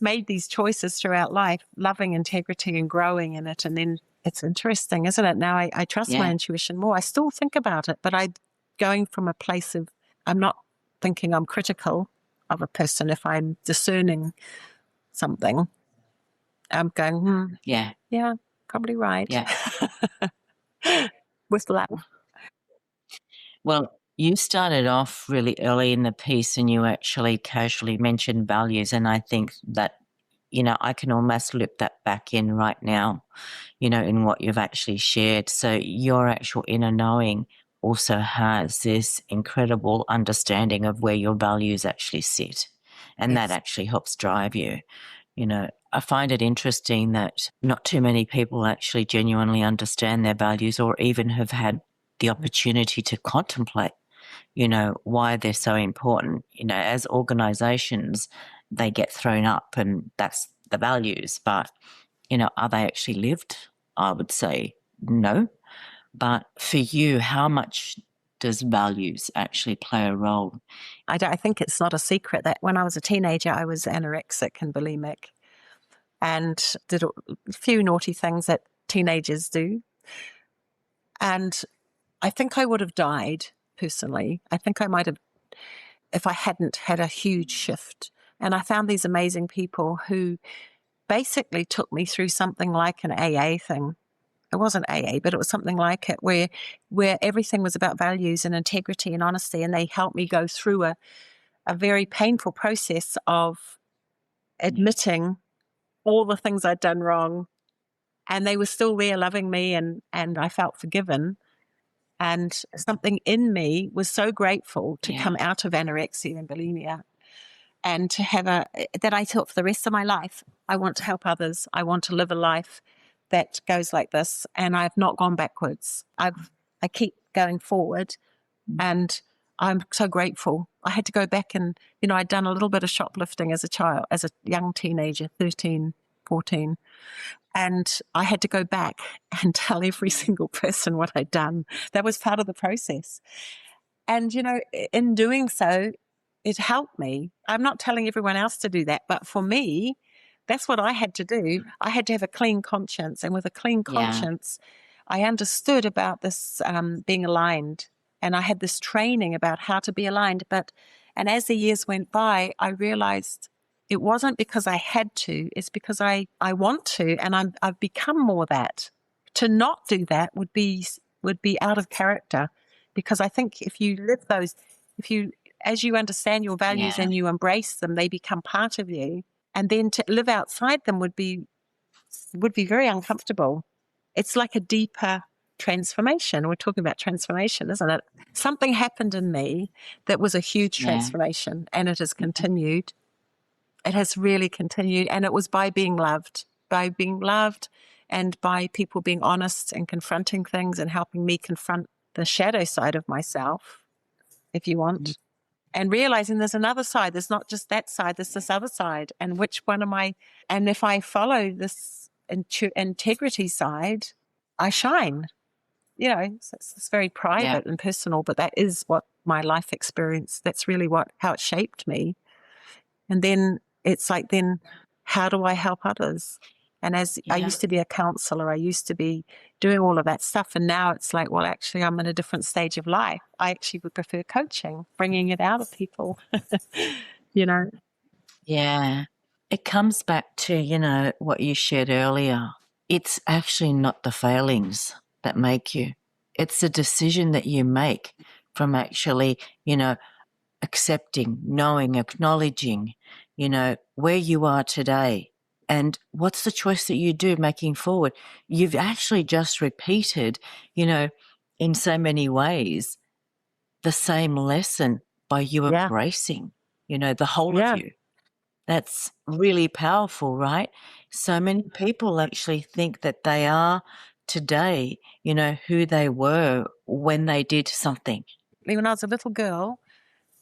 made these choices throughout life, loving integrity and growing in it. And then it's interesting, isn't it? Now I trust my intuition more. I still think about it, but I'm going from a place of, I'm not thinking I'm critical of a person. If I'm discerning something, I'm going, yeah, probably right. Yeah. With love. Well, You started off really early in the piece and you actually casually mentioned values. And I think that, I can almost loop that back in right now, in what you've actually shared. So your actual inner knowing also has this incredible understanding of where your values actually sit. And that actually helps drive you. I find it interesting that not too many people actually genuinely understand their values or even have had the opportunity to contemplate, why they're so important. As organizations, they get thrown up and that's the values. But, are they actually lived? I would say no. But for you, how much does values actually play a role? I think it's not a secret that when I was a teenager, I was anorexic and bulimic and did a few naughty things that teenagers do. And I think I would have died personally. I think I might have, if I hadn't had a huge shift. And I found these amazing people who basically took me through something like an AA thing. It wasn't AA, but it was something like it where everything was about values and integrity and honesty. And they helped me go through a very painful process of admitting all the things I'd done wrong. And they were still there loving me and I felt forgiven. And something in me was so grateful to come out of anorexia and bulimia and to have that I thought for the rest of my life, I want to help others. I want to live a life that goes like this. And I've not gone backwards. I keep going forward and I'm so grateful. I had to go back and, I'd done a little bit of shoplifting as a child, as a young teenager, 13, 14. And I had to go back and tell every single person what I'd done. That was part of the process. And, in doing so, it helped me. I'm not telling everyone else to do that, but for me, that's what I had to do. I had to have a clean conscience. And with a clean conscience, I understood about this being aligned. And I had this training about how to be aligned. And as the years went by, I realized it wasn't because I had to, it's because I want to, and I've become more that. To not do that would be out of character, because I think if you live those, as you understand your values and you embrace them, they become part of you. And then to live outside them would be very uncomfortable. It's like a deeper transformation. We're talking about transformation, isn't it? Something happened in me that was a huge transformation, and it has continued. It has really continued, and it was by being loved, and by people being honest and confronting things and helping me confront the shadow side of myself, if you want, and realizing there's another side. There's not just that side, there's this other side. And which one am I? And if I follow this integrity side, I shine. It's very private and personal, but that is what my life experience, that's really how it shaped me. And then it's like, then how do I help others? And I used to be a counselor, I used to be doing all of that stuff. And now it's like, well, actually, I'm in a different stage of life. I actually would prefer coaching, bringing it out of people, Yeah. It comes back to, what you shared earlier. It's actually not the failings that make you. It's the decision that you make from actually, accepting, knowing, acknowledging, where you are today. And what's the choice that you do making forward? You've actually just repeated, in so many ways, the same lesson by you embracing, the whole of you. That's really powerful, right? So many people actually think that they are today, who they were when they did something. When I was a little girl,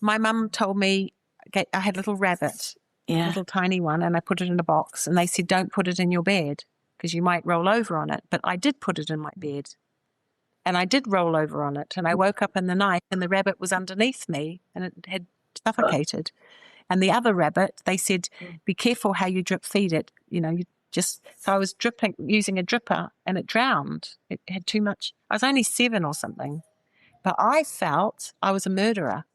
my mum told me, I had a little rabbit, a little tiny one, and I put it in a box. And they said, don't put it in your bed because you might roll over on it. But I did put it in my bed. And I did roll over on it. And I woke up in the night and the rabbit was underneath me and it had suffocated. And the other rabbit, they said, be careful how you drip feed it. So I was using a dripper and it drowned. It had too much. I was only 7 or something. But I felt I was a murderer.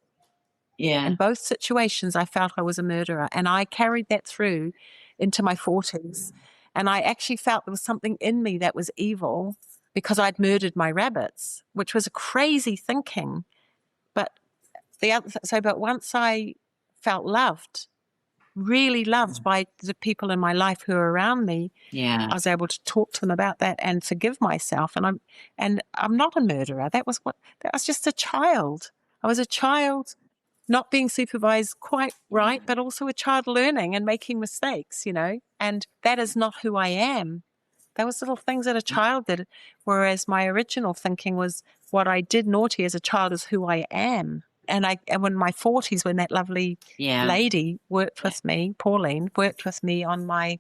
Yeah. In both situations, I felt I was a murderer. And I carried that through into my 40s. And I actually felt there was something in me that was evil because I'd murdered my rabbits, which was a crazy thinking. But but once I felt loved, really loved by the people in my life who are around me, I was able to talk to them about that and forgive myself. And I'm not a murderer. That was just a child. I was a child not being supervised quite right, but also a child learning and making mistakes, and that is not who I am. Those little things that a child did, whereas my original thinking was what I did naughty as a child is who I am. And in my 40s, when that lovely lady worked with me, Pauline, worked with me on my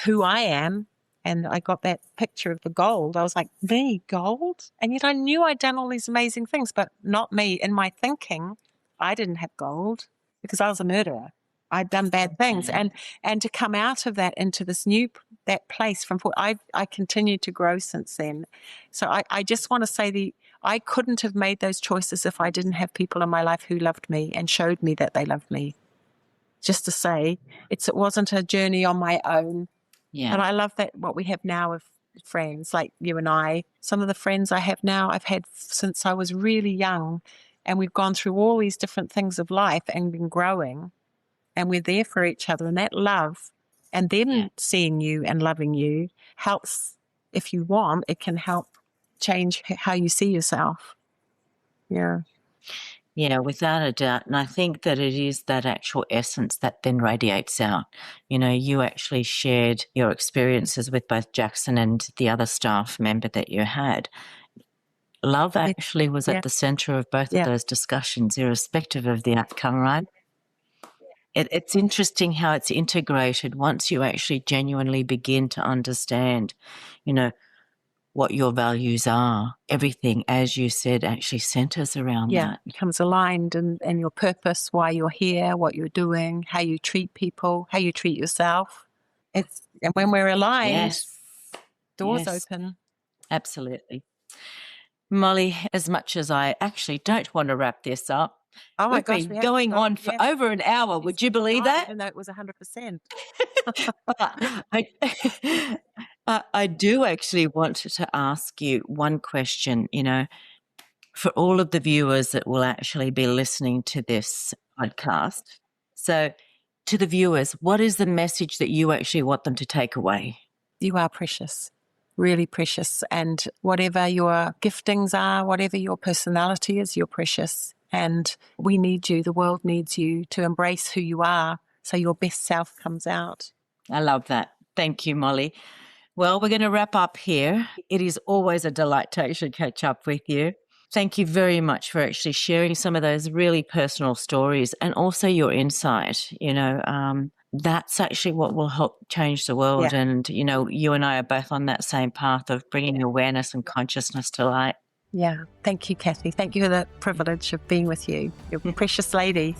who I am, and I got that picture of the gold, I was like, me, gold? And yet I knew I'd done all these amazing things, but not me. In my thinking, I didn't have gold because I was a murderer. I'd done bad things. And to come out of that into this that place I continued to grow since then. So I just want to say I couldn't have made those choices if I didn't have people in my life who loved me and showed me that they loved me. Just to say, it wasn't a journey on my own. Yeah. And I love that what we have now of friends like you and I. Some of the friends I have now, I've had since I was really young, and we've gone through all these different things of life and been growing, and we're there for each other. And that love and them seeing you and loving you helps. If you want, it can help change how you see yourself. Yeah. Yeah, without a doubt. And I think that it is that actual essence that then radiates out. You actually shared your experiences with both Jackson and the other staff member that you had. Love actually was at the center of both of those discussions, irrespective of the outcome, right? It's interesting how it's integrated once you actually genuinely begin to understand, what your values are. Everything, as you said, actually centers around that. It becomes aligned and your purpose, why you're here, what you're doing, how you treat people, how you treat yourself. And when we're aligned, doors open. Absolutely. Molly, as much as I actually don't want to wrap this up, oh my gosh, been going on for over an hour. Would you believe that? Even though it was 100%. But I do actually want to ask you one question, for all of the viewers that will actually be listening to this podcast. So to the viewers, what is the message that you actually want them to take away? You are precious. Really precious. And whatever your giftings are, whatever your personality is, you're precious. And we need you. The world needs you to embrace who you are so your best self comes out. I love that. Thank you, Molly. Well, we're going to wrap up here. It is always a delight to actually catch up with you. Thank you very much for actually sharing some of those really personal stories and also your insight. That's actually what will help change the world. Yeah. And, you and I are both on that same path of bringing awareness and consciousness to light. Yeah. Thank you, Cathy. Thank you for the privilege of being with you. You're a precious lady.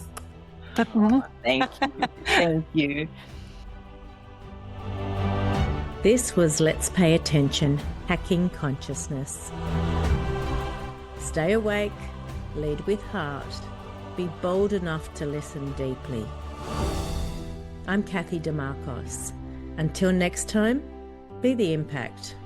Thank you. Thank you. This was Let's Pay Attention, Hacking Consciousness. Stay awake, lead with heart, be bold enough to listen deeply. I'm Cathy Dimarchos. Until next time, be the impact.